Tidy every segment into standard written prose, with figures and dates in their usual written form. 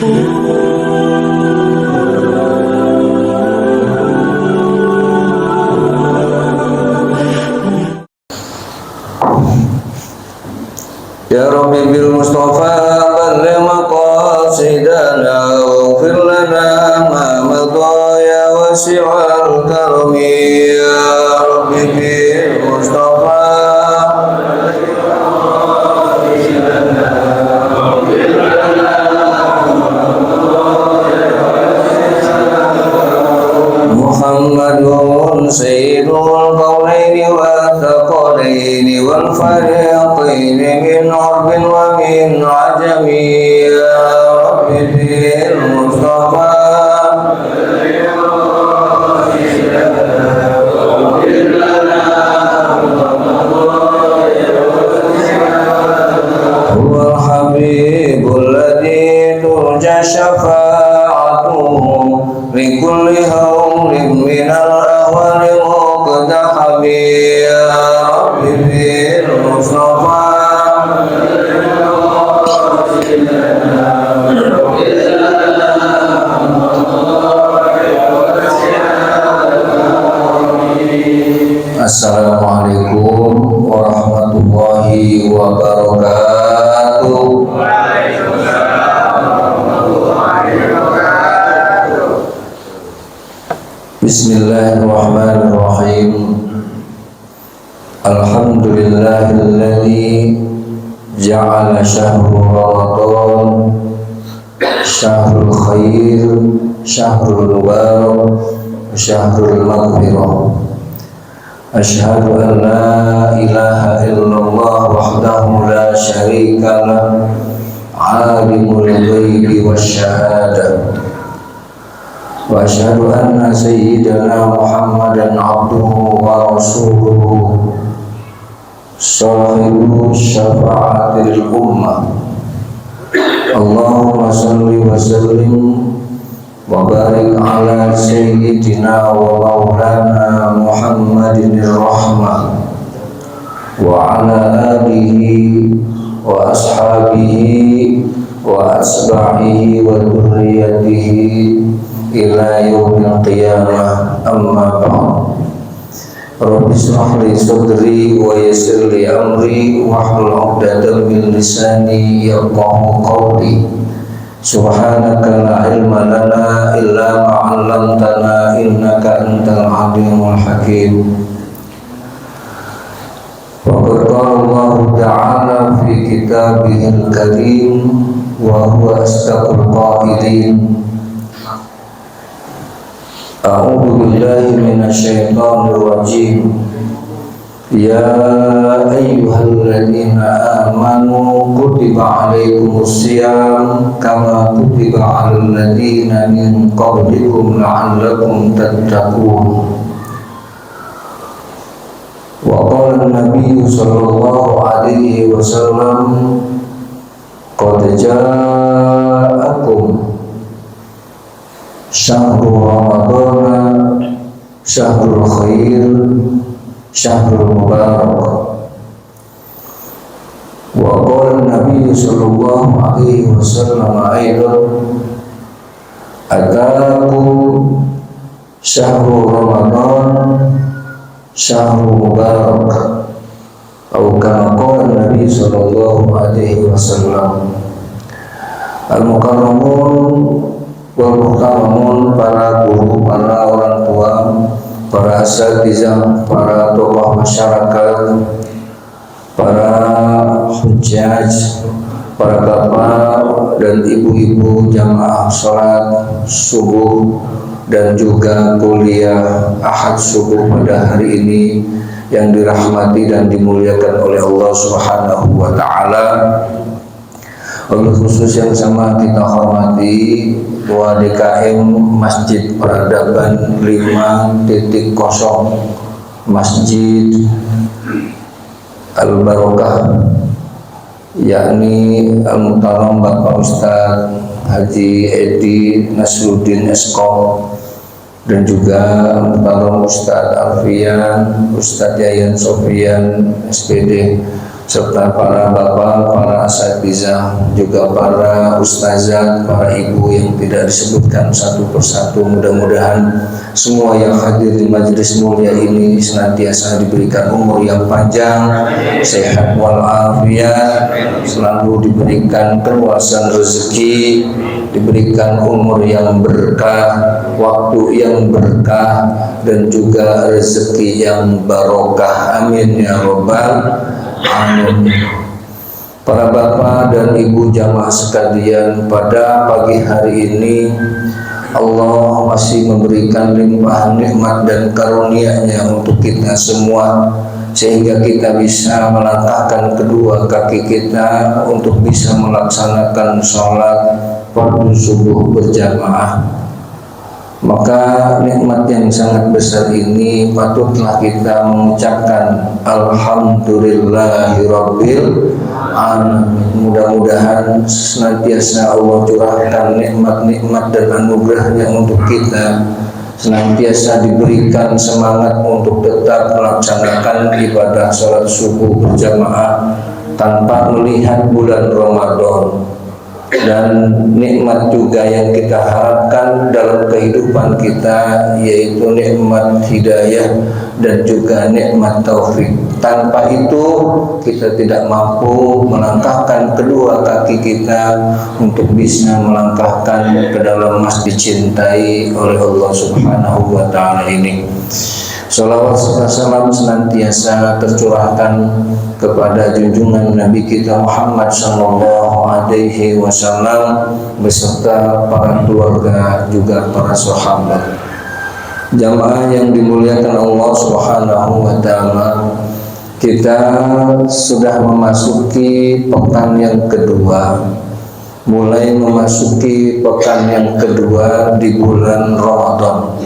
Ya Rabbi bil Mustafa balligh maqasidana waghfir lana ma madha ya wasi'al karami. Ya Rabbi bil Mustafa Muhammadun sayyidul qawlaini wa thaqalaini wal fariqaini min urbin wa min ajami. Ya Rabbi bil Mustafa huwal habibul ladzi turja syafa'atuhu li kulli hawlin minal ahwali muqtahabi. Ya Rabbi bil Mustafa Assalamualaikum warahmatullahi wabarakatuh. Bismillahirrahmanirrahim. Alhamdulillahilladzi ja'ala syahrul Ramadan syahrul khair, syahrul mubarak, syahrul maghfirah. Asyhadu an la ilaha illallah wahdahu la syarika lah, alimul ghaibi wasyahadah. Wa asyhadu anna sayyidana Muhammadan abduhu wa rasuluhu sahibu syafa'atil ummah. Allahumma salli wa sallim wa barik ala sayyidina wa maulana Muhammadin rahmah wa ala alihi wa ashabihi wa asba'ihi wa dhurriyyatihi ila yaumil qiyamah, amma ba'd. Rabbi shrah li sadri wa yassir li amri wahlul 'uqdatam min lisani yafqahu qawli. Subhanaka la ilma lana illa ma 'allamtana innaka antal 'alimul hakim. Wa qala Allah ta'ala fi kitabihil karim wa huwa asdaqul qailin. A'udzu billahi minasyaitonir rajim. Ya ayyuhalladzina amanu kutiba alaikumus syiyam kama kutiba alal ladzina min qablikum la'allakum tattaqun. Wa qala an-nabiy sallallahu alaihi wasallam qad ja'akum syahrul Ramadan syahrul khair, syahrul mubarak. Wa qala an-nabiy sallallahu alaihi wasallam aidan atakum syahrul Ramadan syahrul mubarak. Atau kama qala an-nabiy sallallahu alaihi wasallam. Al-mukarramun wal muhtaramun, para guru, para orang tua, para asatizah, para tokoh masyarakat, para hujjaj, para bapak dan ibu-ibu jamaah sholat subuh dan juga kuliah ahad subuh pada hari ini yang dirahmati dan dimuliakan oleh Allah Subhanahu wa ta'ala. Oleh khusus yang sama kita hormati Ketua DKM Masjid Peradaban 5.0 Masjid Al-Barokah, yakni Al-Muhtaram Bapak Ustadz Haji Edi Nasruddin Eskom, dan juga Al-Muhtaram Ustadz Alfian, Ustadz Yayan Sofian SPD, serta para bapak, para asatizah, juga para ustazah, para ibu yang tidak disebutkan satu persatu. Mudah-mudahan semua yang hadir di majelis mulia ini senantiasa diberikan umur yang panjang, sehat walafiat, selalu diberikan keluasan rezeki, diberikan umur yang berkah, waktu yang berkah, dan juga rezeki yang barokah. Amin ya robbal amin. Para bapak dan ibu jamaah sekalian, pada pagi hari ini Allah masih memberikan limpahan nikmat dan karunia-Nya untuk kita semua, sehingga kita bisa melangkahkan kedua kaki kita untuk bisa melaksanakan sholat fardu subuh berjamaah. Maka nikmat yang sangat besar ini patutlah kita mengucapkan alhamdulillahirabbil alamin. Mudah-mudahan senantiasa Allah curahkan nikmat-nikmat dan anugerahnya untuk kita, senantiasa diberikan semangat untuk tetap melaksanakan ibadah salat subuh berjamaah tanpa melihat bulan Ramadan. Dan nikmat juga yang kita harapkan dalam kehidupan kita, yaitu nikmat hidayah dan juga nikmat taufik. Tanpa itu kita tidak mampu melangkahkan kedua kaki kita untuk bisa melangkahkan ke dalam mas dicintai oleh Allah Subhanahu wa Ta'ala ini. Salawat serta salam senantiasa tercurahkan kepada junjungan Nabi kita Muhammad sallallahu alaihi wasallam beserta para keluarga, juga para sahabat. Jamaah yang dimuliakan Allah Subhanahu wa Ta'ala, kita sudah memasuki pekan yang kedua, mulai memasuki pekan yang kedua di bulan Ramadan.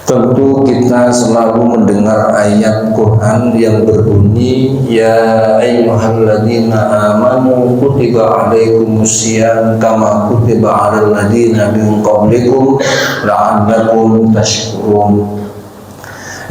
Tentu kita selalu mendengar ayat Quran yang berbunyi, ya ayyuhalladzina amanu kutiba alaikumusiyam kama kutiba alal ladzina min qablikum la'allakum tashkurun.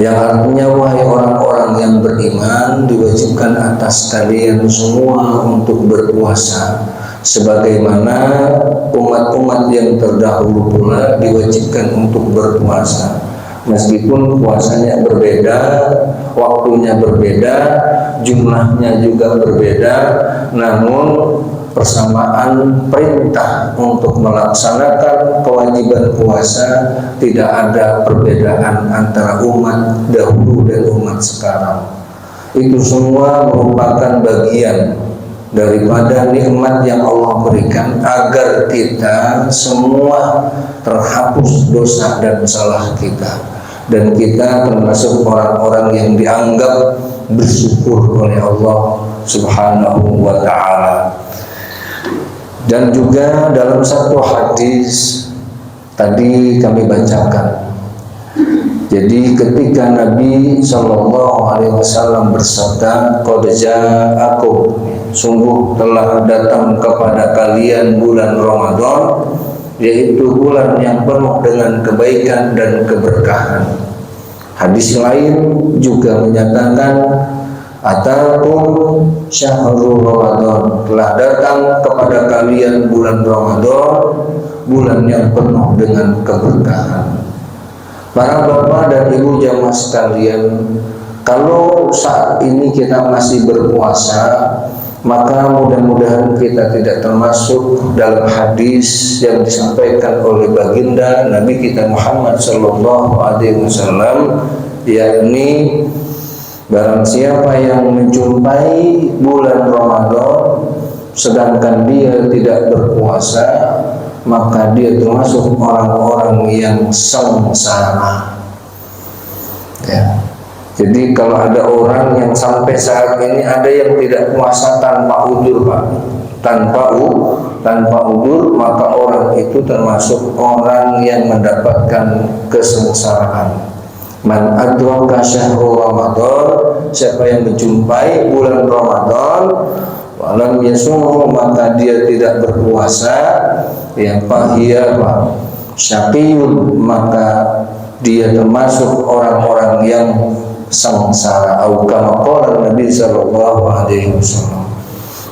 Yang artinya, wahai orang-orang yang beriman, diwajibkan atas kalian semua untuk berpuasa sebagaimana umat-umat yang terdahulu pula diwajibkan untuk berpuasa. Meskipun puasanya berbeda, waktunya berbeda, jumlahnya juga berbeda, namun persamaan perintah untuk melaksanakan kewajiban puasa tidak ada perbedaan antara umat dahulu dan umat sekarang. Itu semua merupakan bagian daripada nikmat yang Allah berikan agar kita semua terhapus dosa dan salah kita, dan kita termasuk orang-orang yang dianggap bersyukur oleh Allah Subhanahu wa Ta'ala. Dan juga dalam satu hadis tadi kami bacakan, jadi ketika Nabi SAW bersabda, qad ja'akum, sungguh telah datang kepada kalian bulan Ramadan, yaitu bulan yang penuh dengan kebaikan dan keberkahan. Hadis lain juga menyatakan, atakum syahrul Ramadan, telah datang kepada kalian bulan Ramadan, bulan yang penuh dengan keberkahan. Para bapak dan ibu jamaah sekalian, kalau saat ini kita masih berpuasa, maka mudah-mudahan kita tidak termasuk dalam hadis yang disampaikan oleh baginda Nabi kita Muhammad sallallahu alaihi wasallam, yakni barang siapa yang menjumpai bulan Ramadan sedangkan dia tidak berpuasa, maka dia termasuk orang-orang yang sengsara. Ya. Jadi kalau ada orang yang sampai saat ini ada yang tidak puasa tanpa udzur, Pak, tanpa udzur, maka orang itu termasuk orang yang mendapatkan kesengsaraan. Man adraka syahrul Ramadan, siapa yang menjumpai bulan Ramadan walam yasum, maka dia tidak berpuasa, ya fahiya syaqiyun, maka dia termasuk orang-orang yang sengsara. Au kama qala Nabi sallallahu alaihi wasallam.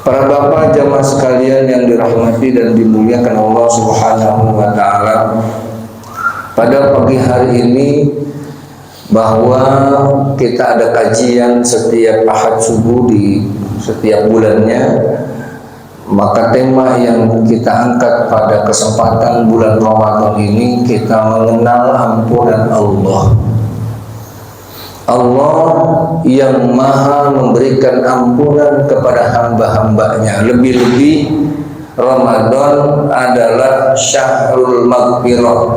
Para bapak jamaah sekalian yang dirahmati dan dimuliakan Allah Subhanahu wa taala, pada pagi hari ini bahwa kita ada kajian setiap Ahad subuh di setiap bulannya, maka tema yang kita angkat pada kesempatan bulan Ramadan ini, kita mengenal ampunan Allah. Allah yang maha memberikan ampunan kepada hamba-hambanya. Lebih-lebih Ramadan adalah syahrul maghfirah,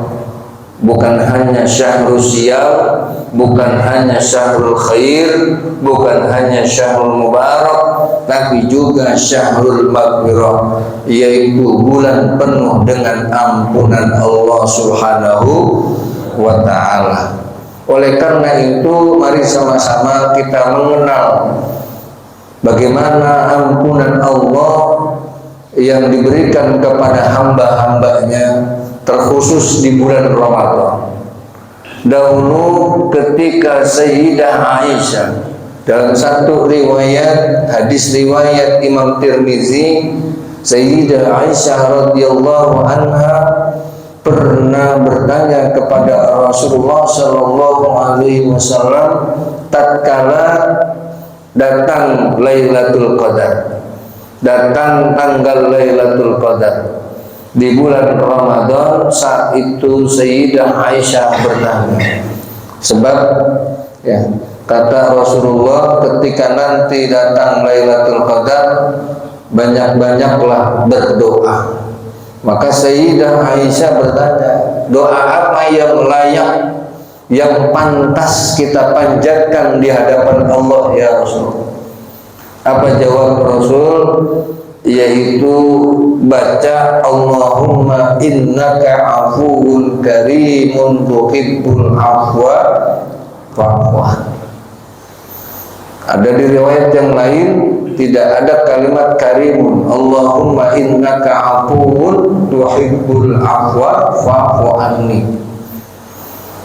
bukan hanya syahrul siyam, bukan hanya syahrul khair, bukan hanya syahrul mubarak, tapi juga syahrul maghfirah, yaitu bulan penuh dengan ampunan Allah Subhanahu wa ta'ala. Oleh karena itu, mari sama-sama kita mengenal bagaimana ampunan Allah yang diberikan kepada hamba-hambanya, terkhusus di bulan Ramadan. Dahulu ketika Sayyidah Aisyah, dalam satu riwayat, hadis riwayat Imam Tirmizi, Sayyidah Aisyah radhiyallahu anha pernah bertanya kepada Rasulullah sallallahu alaihi wasallam tatkala datang Lailatul Qadar, datang tanggal Lailatul Qadar di bulan Ramadan. Saat itu Sayyidah Aisyah bertanya, sebab ya, kata Rasulullah, ketika nanti datang Lailatul Qadar, banyak-banyaklah berdoa. Maka Sayyidah Aisyah bertanya, doa apa yang layak, yang pantas kita panjatkan di hadapan Allah ya Rasul? Apa jawab Rasul? Yaitu baca Allahumma innaka afuwun karimun tuhibbul afwa fa'fu anni. Ada di riwayat yang lain tidak ada kalimat karimun, Allahumma innaka afuwun tuhibbul afwa fa'fu anni.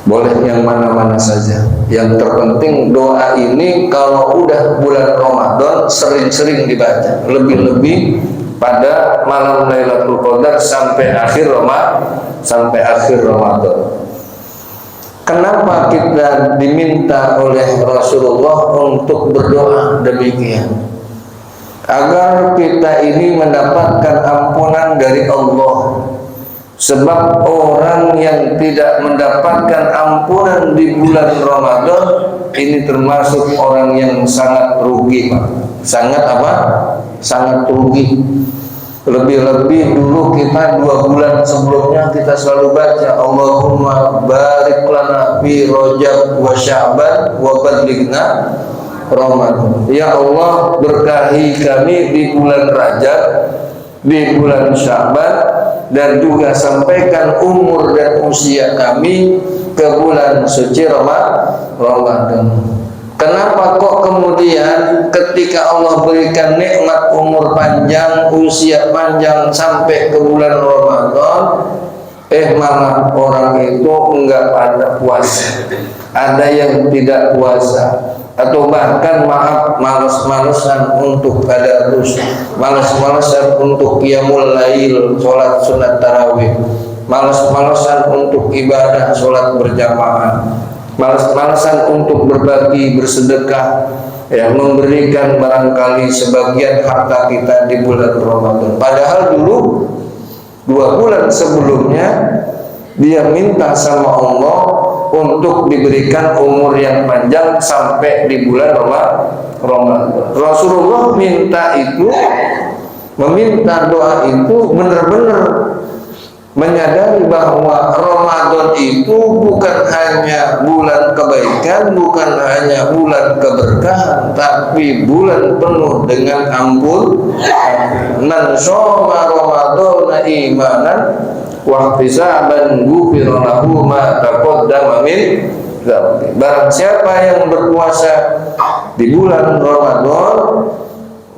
Boleh yang mana-mana saja. Yang terpenting doa ini kalau udah bulan Ramadan sering-sering dibaca, lebih-lebih pada malam Lailatul Qadar sampai akhir Ramadan. Kenapa kita diminta oleh Rasulullah untuk berdoa demikian? Agar kita ini mendapatkan ampunan dari Allah. Sebab orang yang tidak mendapatkan ampunan di bulan Ramadan ini termasuk orang yang sangat rugi, Pak. Sangat apa? Sangat rugi. Lebih-lebih dulu kita 2 bulan sebelumnya kita selalu baca Allahumma barik lana fi Rajab wa Sya'ban wa ballighna Ramadan. Ya Allah, berkahi kami di bulan Rajab, di bulan Sya'ban, dan juga sampaikan umur dan usia kami ke bulan suci Ramadan. Kenapa kok kemudian ketika Allah berikan nikmat umur panjang, usia panjang sampai ke bulan Ramadan, malah orang itu enggak pada puasa, ada yang tidak puasa, atau bahkan malas-malasan untuk tadarus, malas-malasan untuk qiyamul lail, sholat sunat tarawih, malas-malasan untuk ibadah sholat berjamaah, malas-malasan untuk berbagi, bersedekah, ya, memberikan barangkali sebagian harta kita di bulan Ramadan. Padahal dulu 2 bulan sebelumnya dia minta sama Allah untuk diberikan umur yang panjang sampai di bulan Ramadan. Rasulullah minta itu, meminta doa itu benar-benar menyadari bahwa Ramadan itu bukan hanya bulan kebaikan, bukan hanya bulan keberkahan, tapi bulan penuh dengan ampun. Man shoma Ramadana imanan wa ihtisaban ghufira lahu ma taqaddama min dzambi. Barang siapa yang berpuasa di bulan Ramadan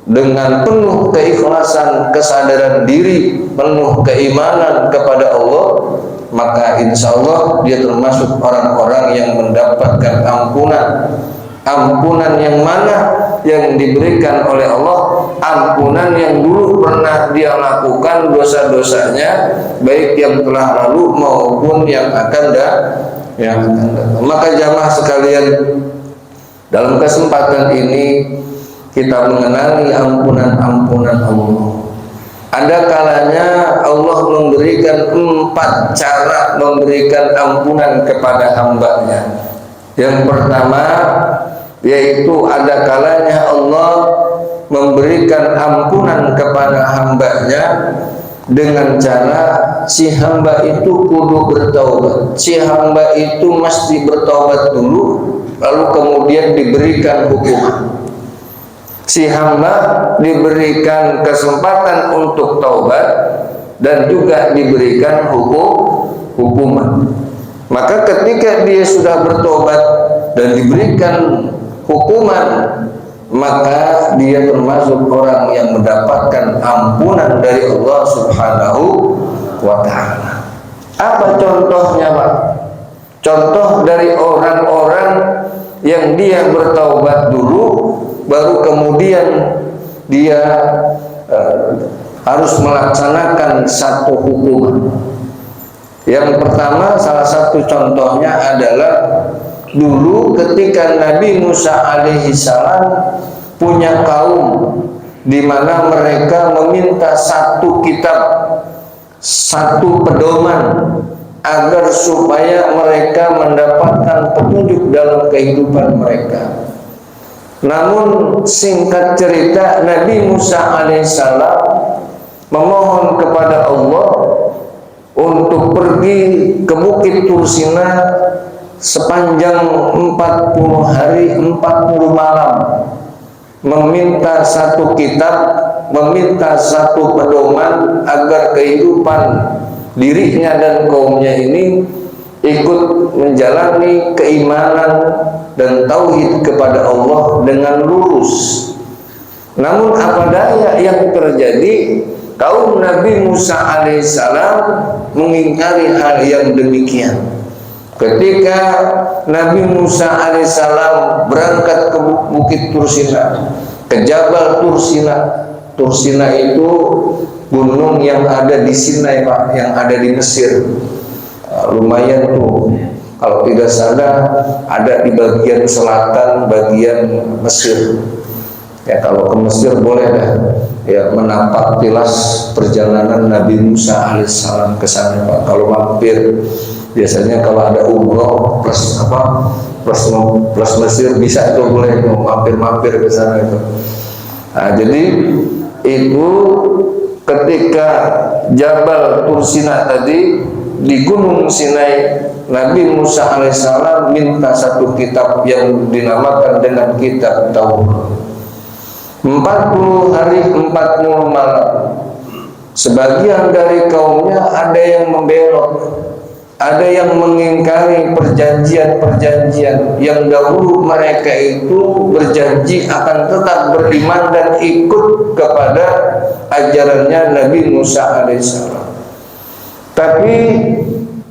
dengan penuh keikhlasan, kesadaran diri, penuh keimanan kepada Allah, maka insya Allah dia termasuk orang-orang yang mendapatkan ampunan Ampunan yang mana yang diberikan oleh Allah? Ampunan yang dulu pernah dia lakukan dosa-dosanya, baik yang telah lalu maupun yang akan datang. Maka jamaah sekalian, dalam kesempatan ini kita mengenali ampunan-ampunan Allah. Ada kalanya Allah memberikan 4 cara memberikan ampunan kepada hambanya. Yang pertama, yaitu ada kalanya Allah memberikan ampunan kepada hambanya dengan cara si hamba itu kudu bertaubat. Si hamba itu mesti bertaubat dulu, lalu kemudian diberikan hukuman. Si hamba diberikan kesempatan untuk taubat dan juga diberikan hukuman. Maka ketika dia sudah bertobat dan diberikan hukuman, maka dia termasuk orang yang mendapatkan ampunan dari Allah Subhanahu wa ta'ala. Apa contohnya, Pak? Contoh dari orang-orang yang dia bertaubat dulu, baru kemudian dia harus melaksanakan satu hukuman. Yang pertama, salah satu contohnya adalah dulu ketika Nabi Musa alaihissalam punya kaum di mana mereka meminta satu kitab, satu pedoman agar supaya mereka mendapatkan petunjuk dalam kehidupan mereka. Namun singkat cerita, Nabi Musa alaihissalam memohon kepada Allah untuk pergi ke Bukit Tursina sepanjang 40 hari 40 malam, meminta satu kitab, meminta satu pedoman agar kehidupan dirinya dan kaumnya ini ikut menjalani keimanan dan tauhid kepada Allah dengan lurus. Namun apa daya yang terjadi, kaum Nabi Musa alaihissalam mengingkari hal yang demikian. Ketika Nabi Musa alaihissalam berangkat ke Bukit Tursina, ke Jabal Tursina. Tursina itu gunung yang ada di Sinai, Pak, yang ada di Mesir. Lumayan tuh, kalau tidak salah ada di bagian selatan, bagian Mesir. Ya, kalau ke Mesir boleh dah ya menapak tilas perjalanan Nabi Musa alaihissalam ke sana, Pak. Kalau mampir, biasanya kalau ada umroh plus Mesir bisa itu, boleh mampir ke sana itu. Nah, jadi itu ketika Jabal Tursina tadi di Gunung Sinai, Nabi Musa alaihissalam minta satu kitab yang dinamakan dengan kitab Taurat. 40 hari 40 malam, sebagian dari kaumnya ada yang membelot, ada yang mengingkari perjanjian-perjanjian yang dahulu mereka itu berjanji akan tetap beriman dan ikut kepada ajarannya Nabi Musa alaihissalam. Tapi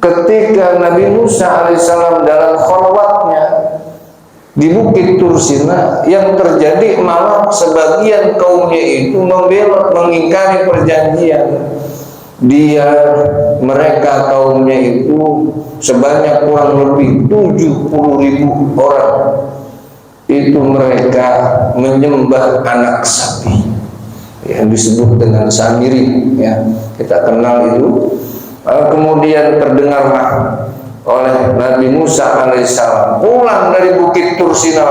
ketika Nabi Musa alaihissalam dalam khalwatnya di Bukit Tursina, yang terjadi malah sebagian kaumnya itu membelot, mengingkari perjanjian. Mereka kaumnya itu sebanyak kurang lebih 70.000 orang. Itu mereka menyembah anak sapi yang disebut dengan Samiri, ya, kita kenal itu. Kemudian terdengarlah oleh Nabi Musa alaihissalam pulang dari Bukit Tursina,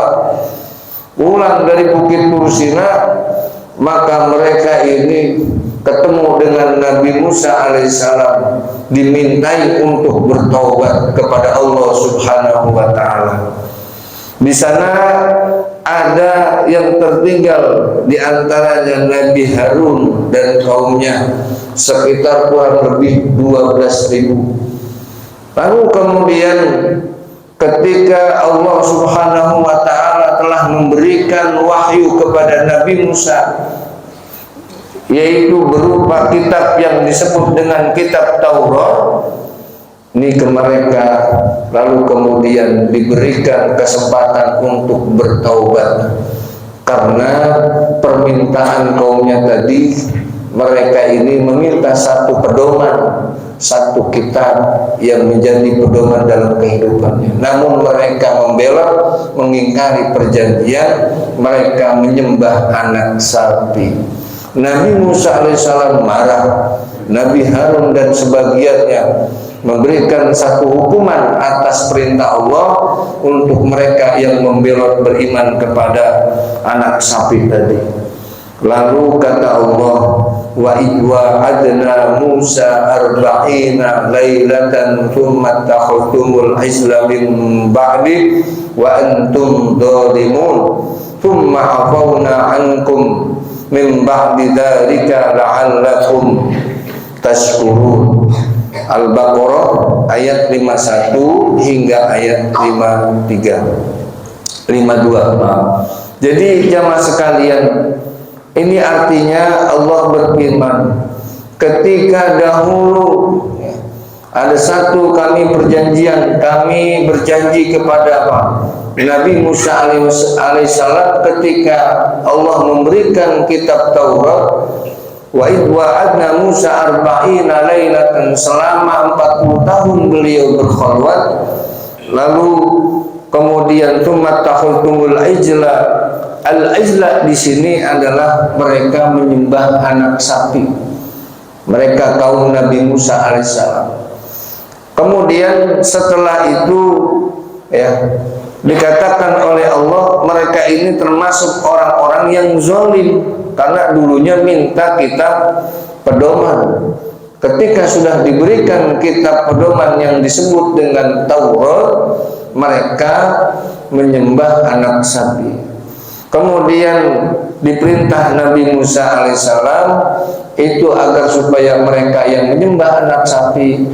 maka mereka ini ketemu dengan Nabi Musa alaihissalam, dimintai untuk bertaubat kepada Allah Subhanahu wa ta'ala. Di sana ada yang tertinggal, di antaranya Nabi Harun dan kaumnya, sekitar kurang lebih 12.000. Lalu kemudian ketika Allah Subhanahu wa ta'ala telah memberikan wahyu kepada Nabi Musa, yaitu berupa kitab yang disebut dengan kitab Taurat, ini ke mereka, lalu kemudian diberikan kesempatan untuk bertaubat karena permintaan kaumnya tadi. Mereka ini meminta satu pedoman, satu kitab yang menjadi pedoman dalam kehidupannya. Namun mereka membela, mengingkari perjanjian, mereka menyembah anak sapi. Nabi Musa alaihissalam marah. Nabi Harun dan sebagiannya memberikan satu hukuman atas perintah Allah untuk mereka yang membelot beriman kepada anak sapi tadi. Lalu kata Allah, wa idwa adna Musa arba'ina lailatan thumma takhudumul isla min ba'di wa antum dhalimun thumma afawna ankum min ba'di dhalika la'allakum tashkurun. Al-Baqarah ayat 51 hingga ayat 52. Jadi jamaah sekalian, ini artinya Allah berfirman, ketika dahulu ada satu kami berjanji kepada apa? Nabi Musa alaihissalam ketika Allah memberikan kitab Taurat, wa idwa'adna Musa arba'ina lailatan, selama 40 tahun beliau berkhulwat, lalu kemudian tsumma takhultumul ijla. Al-ijla di sini adalah mereka menyembah anak sapi. Mereka kaum Nabi Musa alaihissalam. Kemudian setelah itu dikatakan oleh Allah, mereka ini termasuk orang-orang yang zalim karena dulunya minta kitab pedoman. Ketika sudah diberikan kitab pedoman yang disebut dengan Taurat, mereka menyembah anak sapi. Kemudian diperintah Nabi Musa alaihissalam itu agar supaya mereka yang menyembah anak sapi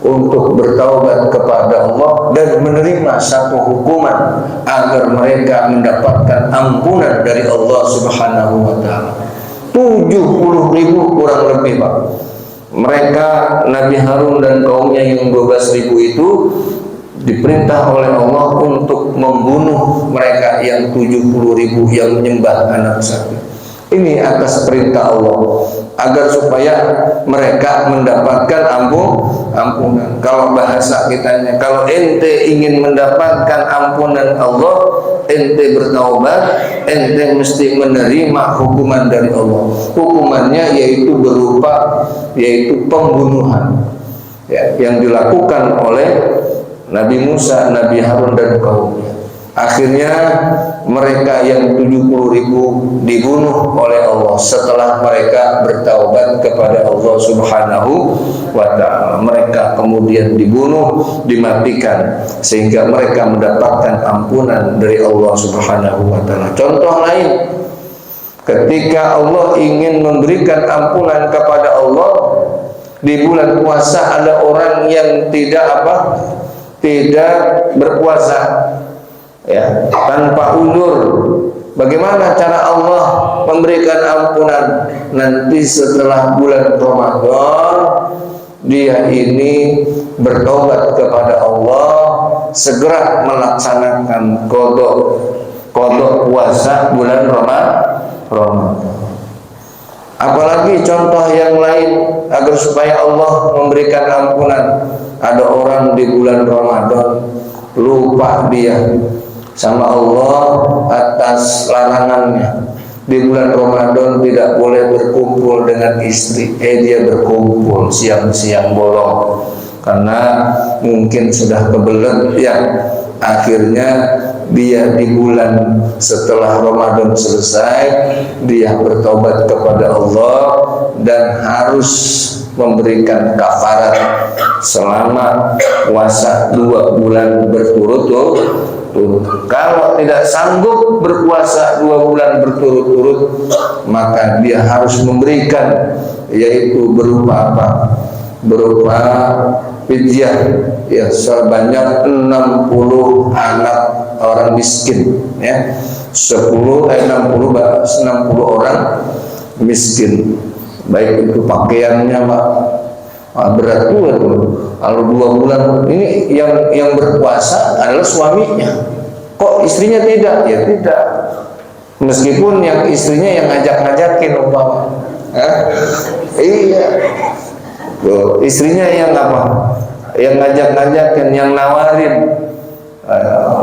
untuk bertaubat kepada Allah dan menerima satu hukuman agar mereka mendapatkan ampunan dari Allah Subhanahu wa taala. 70.000 kurang lebih, Pak. Mereka Nabi Harun dan kaumnya yang 12.000 itu diperintah oleh Allah untuk membunuh mereka yang 70.000 yang menyembah anak sapi. Ini atas perintah Allah agar supaya mereka mendapatkan ampunan. Kalau bahasa kitanya, kalau ente ingin mendapatkan ampunan Allah, ente bertaubat, ente mesti menerima hukuman dari Allah. Hukumannya yaitu berupa pembunuhan yang dilakukan oleh Nabi Musa, Nabi Harun dan kaumnya. Akhirnya mereka yang 70.000 dibunuh oleh Allah setelah mereka bertaubat kepada Allah Subhanahu wa ta'ala. Mereka kemudian dibunuh, dimatikan, sehingga mereka mendapatkan ampunan dari Allah Subhanahu wa ta'ala. Contoh lain, ketika Allah ingin memberikan ampunan kepada Allah di bulan puasa, ada orang yang tidak berpuasa tanpa uzur. Bagaimana cara Allah memberikan ampunan? Nanti setelah bulan Ramadan dia ini bertobat kepada Allah, segera melaksanakan qadha puasa bulan Ramadan. Apalagi contoh yang lain agar supaya Allah memberikan ampunan. Ada orang di bulan Ramadan lupa dia sama Allah atas larangannya. Di bulan Ramadan tidak boleh berkumpul dengan istri, dia berkumpul siang-siang bolong karena mungkin sudah kebelet akhirnya dia di bulan setelah Ramadan selesai, dia bertobat kepada Allah dan harus memberikan kafarat selama puasa 2 bulan berturut-turut. Kalau tidak sanggup berpuasa 2 bulan berturut-turut, maka dia harus memberikan, yaitu berupa apa? Berupa fidyah sebanyak 60 anak orang miskin, 60 orang miskin, baik itu pakaiannya, Pak, Berat juga tuh. Kalau 2 bulan ini yang berpuasa adalah suaminya. Kok istrinya tidak? Ya tidak. Meskipun yang istrinya yang ngajak-ngajakin umpama. Iya. Tuh, istrinya yang apa? Yang ngajak-ngajakin, yang nawarin.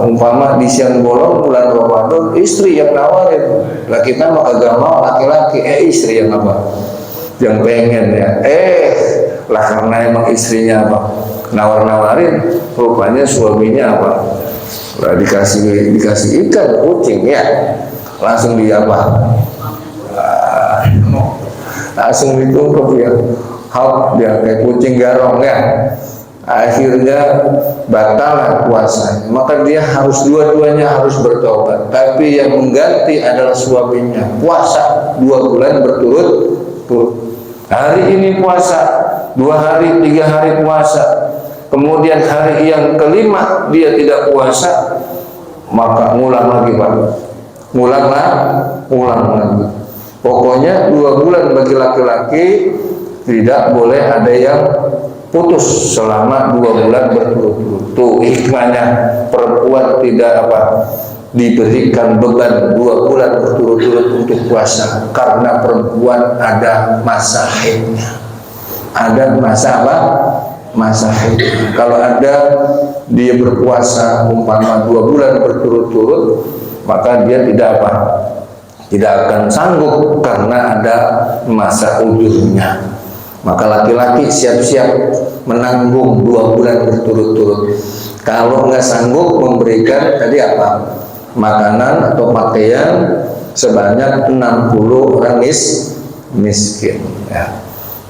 Umpama di siang bolong bulan Ramadan, istri yang nawarin. Lah kita mah agama laki-laki, istri yang apa? Yang pengen ya. Lah karena emang istrinya apa? Nawar-nawarin, rupanya suaminya apa? Lah dikasih ikan kucing ya. Langsung dia apa? Langsung ditunggu ya. Hap dia kayak kucing garong ya. Akhirnya batal puasanya. Maka dia harus dua-duanya harus bertobat. Tapi yang mengganti adalah suaminya. Puasa 2 bulan berturut-turut. Hari ini puasa 2 hari, 3 hari puasa. Kemudian hari yang kelima dia tidak puasa, maka ngulang lagi Pak. Ngulang lagi. Pokoknya 2 bulan bagi laki-laki tidak boleh ada yang putus selama 2 bulan berturut-turut. Tuh hikmahnya perempuan tidak apa diberikan beban 2 bulan berturut-turut untuk puasa, karena perempuan ada masa haidnya. Ada masa apa? Masa haid. Kalau ada dia berpuasa umpama 2 bulan berturut-turut, maka dia tidak apa? Tidak akan sanggup karena ada masa udurnya. Maka laki-laki siap-siap menanggung 2 bulan berturut-turut. Kalau nggak sanggup memberikan tadi apa? Makanan atau pakaian sebanyak 60 orang miskin ya.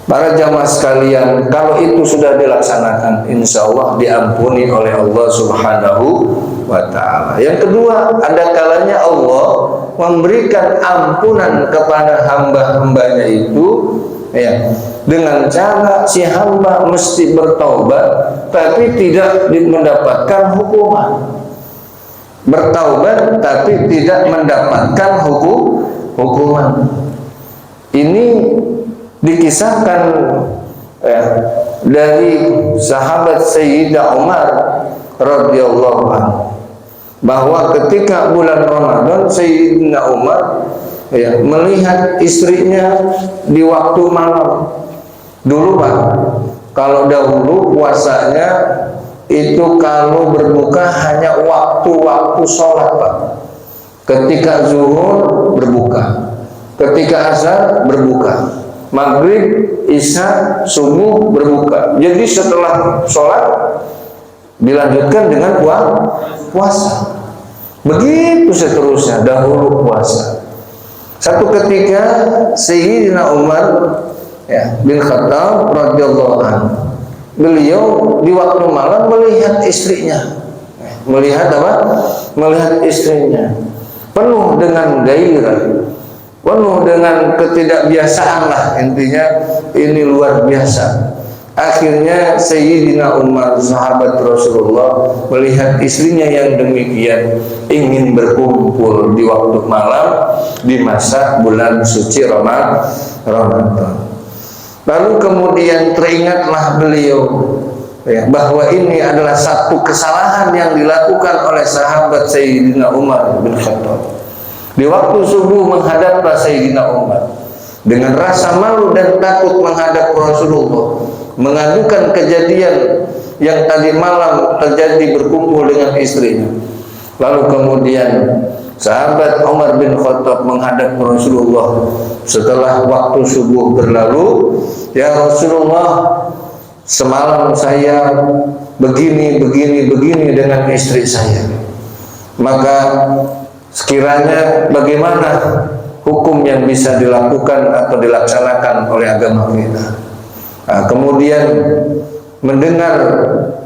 Para jamaah sekalian, kalau itu sudah dilaksanakan, insya Allah diampuni oleh Allah Subhanahu wa Ta'ala. Yang kedua, ada kalanya Allah memberikan ampunan kepada hamba-hambanya itu ya, dengan cara si hamba mesti bertaubat tapi tidak mendapatkan hukuman. Bertaubat tapi tidak mendapatkan hukuman. Ini dikisahkan ya, dari sahabat Sayyidina Umar radhiyallahu anhu bahwa ketika bulan Ramadan Sayyidina Umar ya, melihat istrinya di waktu malam. Dulu Pak, kalau dahulu puasanya itu kalau berbuka hanya waktu-waktu sholat Pak. Ketika zuhur berbuka, ketika asar berbuka, maghrib, isya, subuh berbuka. Jadi setelah sholat dilanjutkan dengan puasa. Begitu seterusnya dahulu puasa. Satu ketika Sayyidina Umar ya, bin Khattab radhiyallahu anhu, beliau di waktu malam melihat istrinya. Melihat apa? Melihat istrinya. Penuh dengan gairah, penuh dengan ketidakbiasaan lah, intinya ini luar biasa. Akhirnya Sayyidina Umar sahabat Rasulullah melihat istrinya yang demikian ingin berkumpul di waktu malam di masa bulan suci Ramadan. Lalu kemudian teringatlah beliau ya, bahwa ini adalah satu kesalahan yang dilakukan oleh sahabat Sayyidina Umar bin Khattab. Di waktu subuh menghadaplah Sayyidina Umar dengan rasa malu dan takut menghadap Rasulullah, mengadukan kejadian yang tadi malam terjadi berkumpul dengan istrinya. Lalu kemudian sahabat Umar bin Khattab menghadap Rasulullah setelah waktu subuh berlalu, ya Rasulullah, semalam saya begini dengan istri saya. Maka sekiranya bagaimana hukum yang bisa dilakukan atau dilaksanakan oleh agama kita. Nah, kemudian mendengar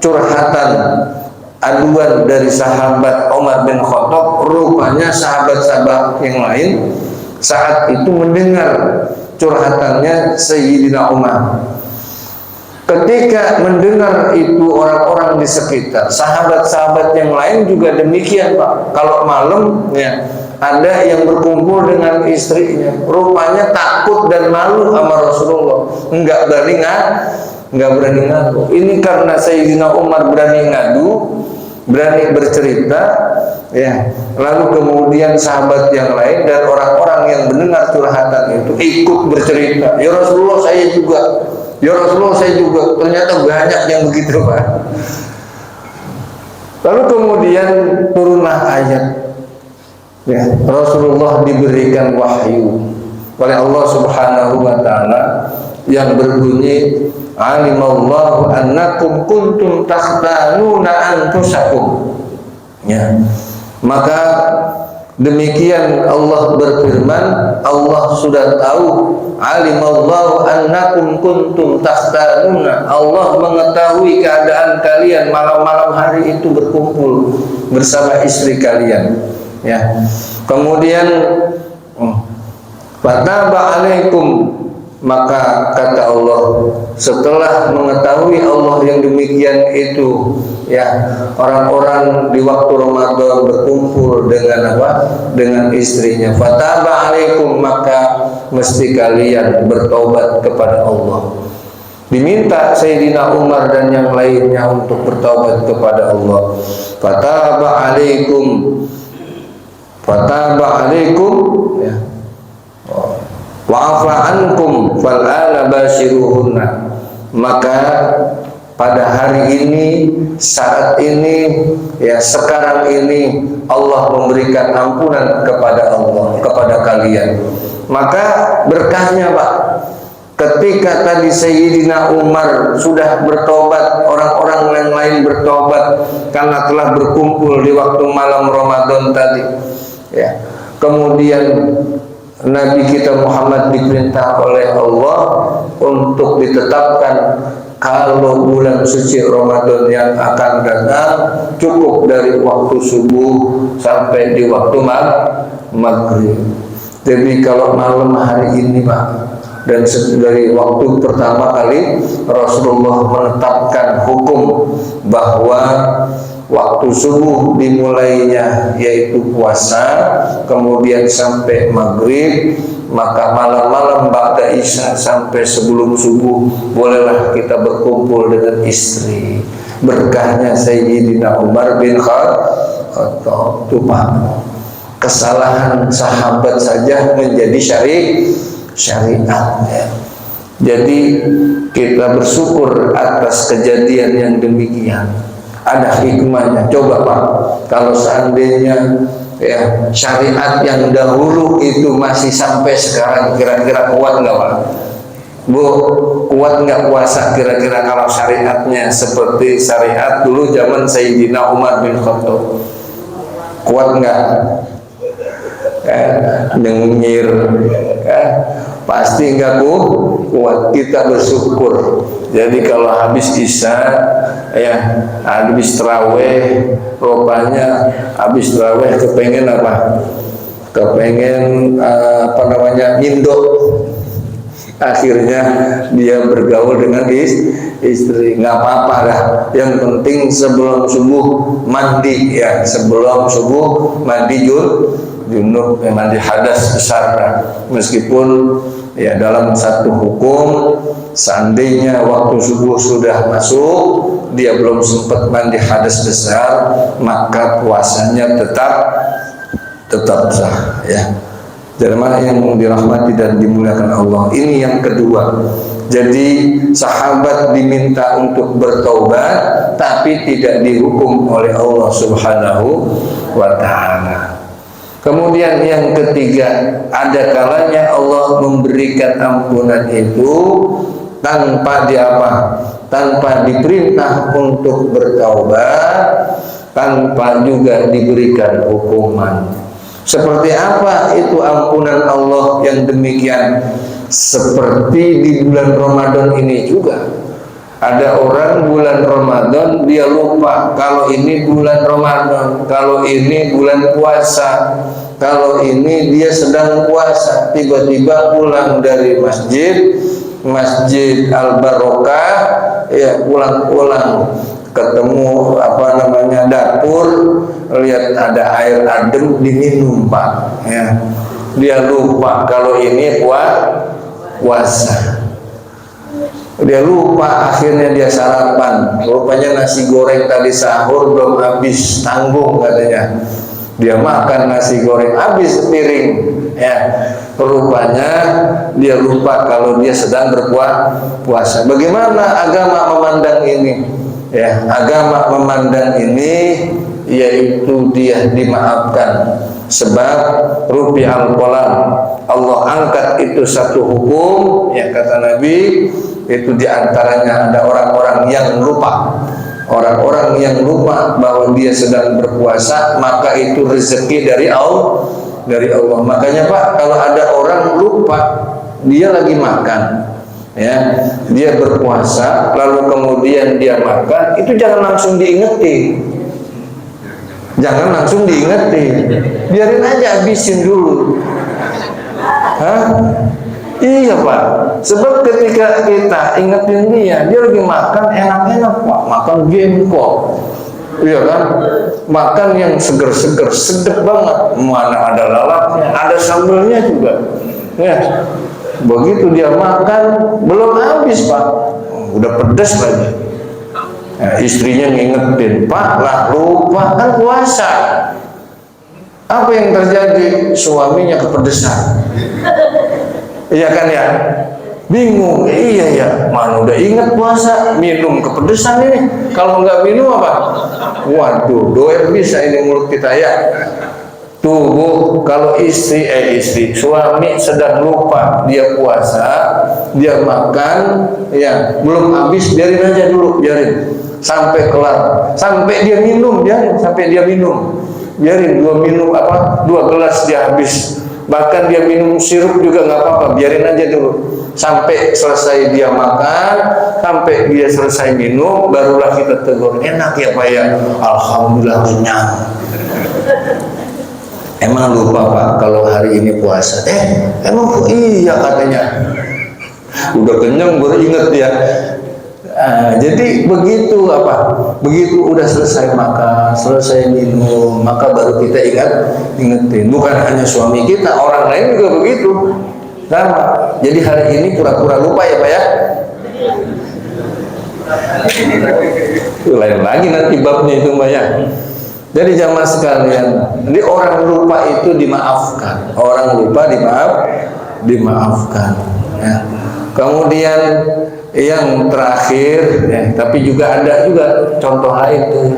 curhatan aduan dari sahabat Umar bin Khattab, rupanya sahabat-sahabat yang lain saat itu mendengar curhatannya Sayyidina Umar. Ketika mendengar itu orang-orang di sekitar, sahabat-sahabat yang lain juga demikian Pak. Kalau malam ya, ada yang berkumpul dengan istrinya, rupanya takut dan malu sama Rasulullah, enggak berani nggak berani ngadu. Ini karena Sayyidina Umar berani ngadu, berani bercerita, ya. Lalu kemudian sahabat yang lain dan orang-orang yang mendengar curhatan itu ikut bercerita. Ya Rasulullah saya juga, ya Rasulullah saya juga. Ternyata banyak yang begitu, Pak. Lalu kemudian turunlah ayat, ya, Rasulullah diberikan wahyu oleh Allah Subhanahu wa taala yang berbunyi, alimallahu annakum kuntum takhtanuna anfusakum. Ya. Maka demikian Allah berfirman, Allah sudah tahu, alimallahu annakum kuntum takhtanuna. Allah mengetahui keadaan kalian malam-malam hari itu berkumpul bersama istri kalian. Ya. Kemudian fataba alaikum, maka kata Allah setelah mengetahui Allah yang demikian itu, ya, orang-orang di waktu Ramadan berkumpul dengan apa? Dengan istrinya. Fataba alaikum, maka mesti kalian bertaubat kepada Allah. Diminta Sayyidina Umar dan yang lainnya untuk bertaubat kepada Allah. Fataba alaikum, fataba alaikum, ya. Wa'afa ankum fal'ana bashiruhunna. Maka pada hari ini, saat ini, ya, sekarang ini Allah memberikan ampunan kepada Allah, kepada kalian. Maka berkahnya, Pak, ketika tadi Sayyidina Umar sudah bertobat, orang-orang yang lain bertobat karena telah berkumpul di waktu malam Ramadan tadi, ya. Kemudian Nabi kita Muhammad diperintah oleh Allah untuk ditetapkan kalau bulan suci Ramadan yang akan datang cukup dari waktu subuh sampai di waktu maghrib. Jadi kalau malam hari ini, Pak, dan dari waktu pertama kali Rasulullah menetapkan hukum bahwa waktu subuh dimulainya yaitu puasa, kemudian sampai maghrib, maka malam-malam ba'da isya sampai sebelum subuh bolehlah kita berkumpul dengan istri. Berkahnya Sayyidina Umar bin Khattab. Itu, Pak, kesalahan sahabat saja menjadi syariat, ya. Jadi kita bersyukur atas kejadian yang demikian. Ada hikmahnya. Coba, Pak, kalau seandainya, ya, syariat yang dahulu itu masih sampai sekarang, kira-kira kuat nggak, Pak? Bu, kuat nggak puasa kira-kira kalau syariatnya seperti syariat dulu zaman Sayyidina Umar bin Khattab? Kuat nggak? Nyengir, pasti nggak kuat. Kita bersyukur. Jadi kalau habis isya, ya, habis taraweh, rupanya habis taraweh kepengen apa? Kepengen nyindok. Akhirnya dia bergaul dengan istri. Nggak apa-apa lah. Yang penting sebelum subuh mandi, ya, sebelum subuh mandi junub, mandi hadas besar. Meskipun, ya, dalam satu hukum, seandainya waktu subuh sudah masuk, dia belum sempat mandi hadas besar, maka puasanya tetap sah, ya. Jemaah yang dirahmati dan dimuliakan Allah. Ini yang kedua. Jadi sahabat diminta untuk bertaubat, tapi tidak dihukum oleh Allah Subhanahu wa ta'ala. Kemudian yang ketiga, ada kalanya Allah memberikan ampunan itu tanpa tanpa diperintah untuk bertaubat, tanpa juga diberikan hukuman. Seperti apa itu ampunan Allah yang demikian? Seperti di bulan Ramadan ini juga. Ada orang bulan Ramadan dia lupa kalau ini bulan Ramadan, kalau ini bulan puasa, kalau ini dia sedang puasa. Tiba-tiba pulang dari Masjid Al-Barokah, ya, pulang ketemu dapur, lihat ada air adem diminum, Pak, ya. Dia lupa kalau ini puasa. Dia lupa, akhirnya dia sarapan. Rupanya nasi goreng tadi sahur belum habis, tanggung katanya. Dia makan nasi goreng habis piring, ya. Rupanya dia lupa kalau dia sedang berpuasa. Bagaimana agama memandang ini? Ya, agama memandang ini yaitu dia dimaafkan. Sebab rufi al-qalam, Allah angkat itu satu hukum, ya kata Nabi, itu diantaranya ada orang-orang yang lupa. Orang-orang yang lupa bahwa dia sedang berpuasa, maka itu rezeki dari Allah. Makanya Pak, kalau ada orang lupa dia lagi makan, ya, dia berpuasa, lalu kemudian dia makan, itu jangan langsung diingetin. Jangan langsung diingetin, biarin aja habisin dulu. Hah? Iya Pak, sebab ketika kita ingetin dia lagi makan enak-enak Pak, makan jengkol, iya kan, makan yang seger-seger, sedap banget, mana ada lalapnya, ada sambelnya juga, ya. Begitu dia makan, belum habis Pak, udah pedas lagi. Nah, istrinya ngingetin, Pak lah lupa kan puasa. Apa yang terjadi? Suaminya kepedesan. Iya kan ya, bingung. Iya ya, mana udah ingat puasa, minum kepedesan ini. Kalau nggak minum apa? Waduh, doer bisa ini mulut kita ya. Tubuh kalau suami sedang lupa dia puasa, dia makan, ya belum habis, biarin aja dulu, biarin sampai kelar, sampai dia minum, biarin 2 gelas dia habis. Bahkan dia minum sirup juga nggak apa-apa, biarin aja dulu sampai selesai dia makan, sampai dia selesai minum, barulah kita tegur, enak ya Pak ya, alhamdulillah kenyang. Emang lupa Pak kalau hari ini puasa? Emang iya katanya, udah kenyang baru inget ya. Jadi begitu begitu udah selesai makan, selesai minum, maka baru kita ingetin. Bukan hanya suami kita, orang lain juga begitu. Sama. Jadi hari ini pura-pura lupa ya Pak ya. Lain lagi nanti babnya itu Mbak ya. Jadi jamaah sekalian, jadi orang lupa itu dimaafkan. Orang lupa dimaafkan. Ya. Kemudian yang terakhir, ya, tapi juga ada juga contoh lain tuh.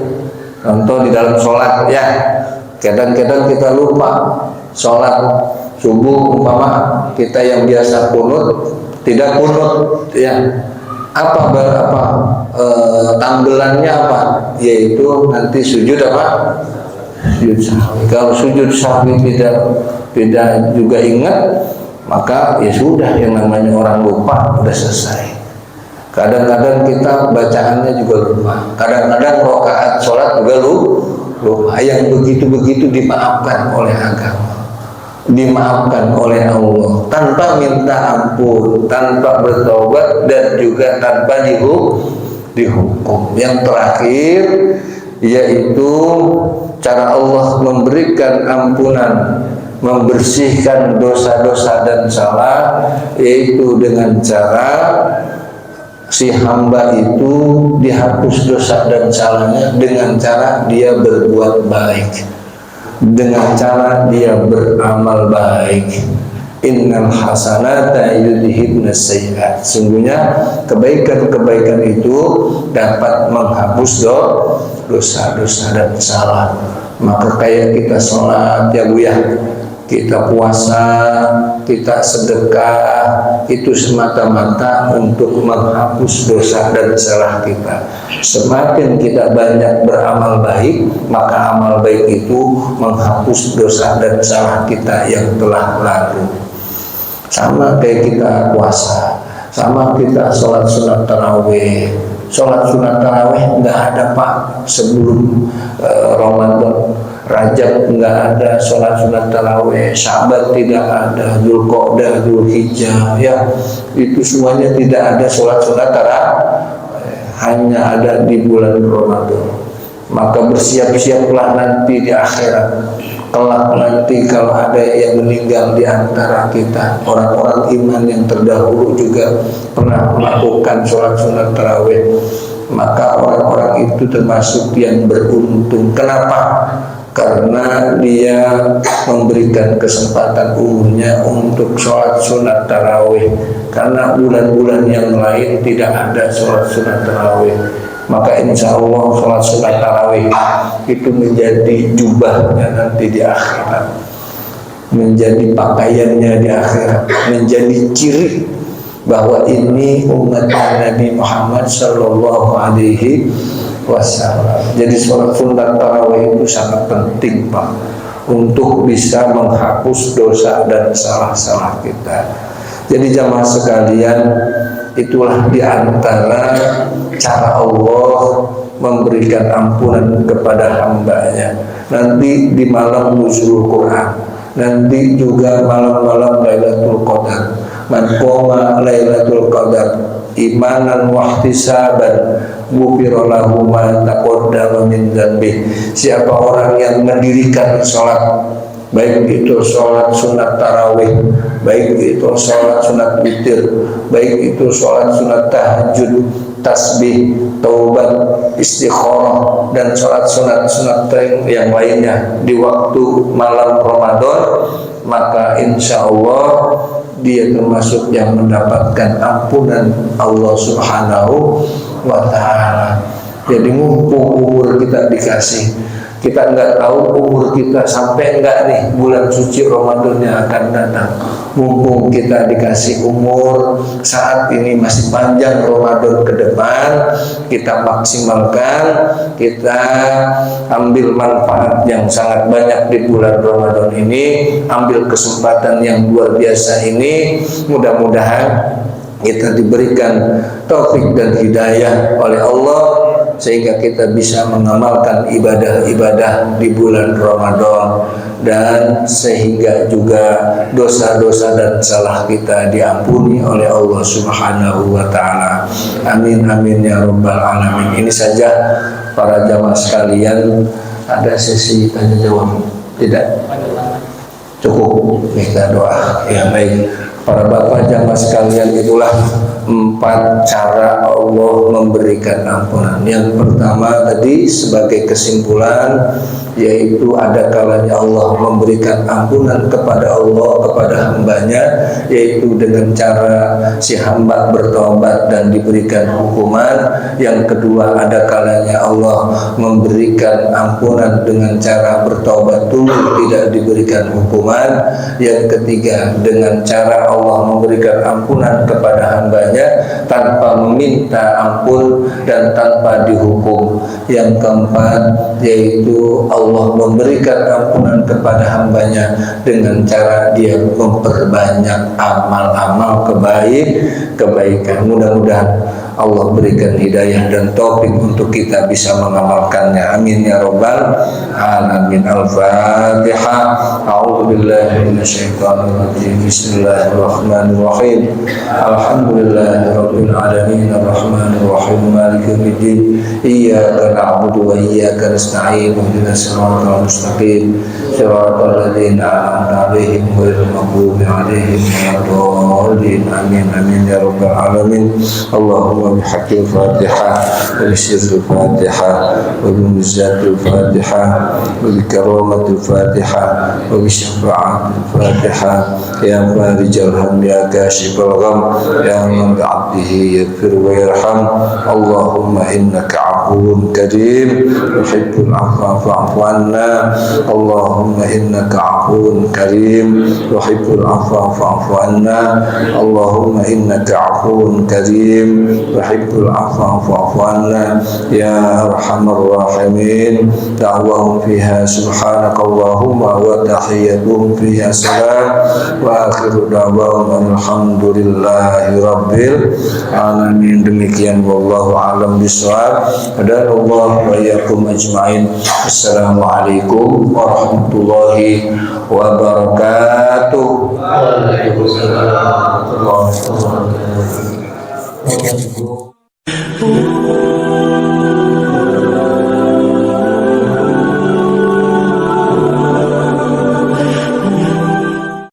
Contoh di dalam sholat ya. Kadang-kadang kita lupa sholat subuh umpama kita yang biasa kunut tidak kunut ya. Tambelannya apa? Yaitu nanti sujud apa? Sujud sahwi. Kalau sujud sahwi tidak juga ingat, maka ya sudah, yang namanya orang lupa udah selesai. Kadang-kadang kita bacaannya juga lupa. Kadang-kadang rakaat sholat juga lupa. Yang begitu-begitu dimaafkan oleh agama, dimaafkan oleh Allah tanpa minta ampun, tanpa bertobat, dan juga tanpa dihukum. Yang terakhir yaitu cara Allah memberikan ampunan, membersihkan dosa-dosa dan salah, yaitu dengan cara si hamba itu dihapus dosa dan salahnya dengan cara dia berbuat baik, dengan cara dia beramal baik. Innal hasanata yudhibnas sayyi'at. Sungguhnya kebaikan-kebaikan itu dapat menghapus dosa-dosa dan salah. Maka kayak kita sholat ya Bu ya, kita puasa, kita sedekah, itu semata-mata untuk menghapus dosa dan salah kita. Semakin kita banyak beramal baik, maka amal baik itu menghapus dosa dan salah kita yang telah lalu. Sama kayak kita puasa, sama kita sholat sunat tarawih. Sholat sunat tarawih nggak ada Pak sebelum Ramadan. Rajab nggak ada sholat sunat tarawih, Syaban tidak ada, Dzulqa'dah, Dzulhijjah, ya itu semuanya tidak ada sholat sunat tarawih, hanya ada di bulan Ramadan. Maka bersiap-siaplah nanti di akhirat kelak nanti kalau ada yang meninggal di antara kita, orang-orang iman yang terdahulu juga pernah melakukan sholat sunat tarawih, maka orang-orang itu termasuk yang beruntung. Kenapa? Karena dia memberikan kesempatan umurnya untuk sholat sunat tarawih. Karena bulan-bulan yang lain tidak ada sholat sunat tarawih, maka insya Allah sholat sunat tarawih itu menjadi jubahnya nanti di akhirat, menjadi pakaiannya di akhirat, menjadi ciri bahwa ini umat Nabi Muhammad Sallallahu Alaihi Wasallam. Jadi sholat sunat tarawih itu sangat penting, Pak, untuk bisa menghapus dosa dan salah-salah kita. Jadi jamaah sekalian, itulah diantara cara Allah memberikan ampunan kepada hambanya. Nanti di malam nuzul Quran, nanti juga malam-malam Lailatul Qadar. Man qoma Lailatul Qadar imanan wahtisaban ghufira lahu ma taqaddama min dzanbi. Siapa orang yang mendirikan sholat, baik itu sholat sunat tarawih, baik itu sholat sunat witir, baik itu sholat sunat tahajud, tasbih, taubat, istikharah, dan sholat sunat yang lainnya di waktu malam Ramadan, maka insya Allah dia termasuk yang mendapatkan ampunan Allah Subhanahu wa Ta'ala. Jadi mumpung umur kita dikasih, kita nggak tahu umur kita sampai enggak nih bulan suci Ramadan yang akan datang. Mumpung kita dikasih umur saat ini masih panjang Ramadan ke depan, kita maksimalkan, kita ambil manfaat yang sangat banyak di bulan Ramadan ini, ambil kesempatan yang luar biasa ini. Mudah-mudahan kita diberikan taufik dan hidayah oleh Allah sehingga kita bisa mengamalkan ibadah-ibadah di bulan Ramadan, dan sehingga juga dosa-dosa dan salah kita diampuni oleh Allah Subhanahu wa Ta'ala. Amin amin ya rabbal alamin. Ini saja para jamaah sekalian. Ada sesi tanya jawab? Tidak? Cukup kita doa. Ya baik. Para bapak jamaah sekalian, itulah 4 cara Allah memberikan ampunan. Yang pertama tadi sebagai kesimpulan, yaitu ada kalanya Allah memberikan ampunan kepada Allah, kepada hambanya, yaitu dengan cara si hamba bertobat dan diberikan hukuman. Yang kedua, ada kalanya Allah memberikan ampunan dengan cara bertobat dulu, tidak diberikan hukuman. Yang ketiga, dengan cara Allah memberikan ampunan kepada hambanya tanpa meminta ampun dan tanpa dihukum. Yang keempat, yaitu Allah memberikan ampunan kepada hambanya dengan cara dia memperbanyak amal-amal kebaikan. Mudah-mudahan Allah berikan hidayah dan taufik untuk kita bisa mengamalkannya. Amin ya rabbal alamin. Al-Fatihah. A'udzubillahi minasyaitonir rajim. Bismillahirrahmanirrahim. Alhamdulillahirabbil alamin arrahmanir rahim maliki yaumiddin. Iyyaka na'budu wa iyyaka nasta'in. Ihdinas siratal mustaqim. Siratal ladzina an'amta 'alaihim ghairil maghdubi 'alaihim waladdallin. Amin amin ya rabbal alamin. Allahumma بحق الفاتحة وبسر الفاتحة وبمزات الفاتحة وبكرامة الفاتحة وبشفاعة الفاتحة يا فارج الهم يا كاشف الغم يا من بعبده يغفر ويرحم. اللهم إنك عفو كريم تحب العفو فاعف عنا. اللهم إنك عفو كريم تحب العفو فاعف عنا. اللهم إنك عفو كريم تحب العفو فاعف عنا يا أرحم الراحمين. دعواهم فيها سبحانك اللهم وتحيتهم فيها سلام وآخر دعواهم الحمد لله رب العالمين. Demikian wallahu a'lam bishawab. Hadanallahu wa iyyakum ajma'in. Assalamualaikum warahmatullahi wabarakatuh. Waalaikumsalam warahmatullahi wabarakatuh.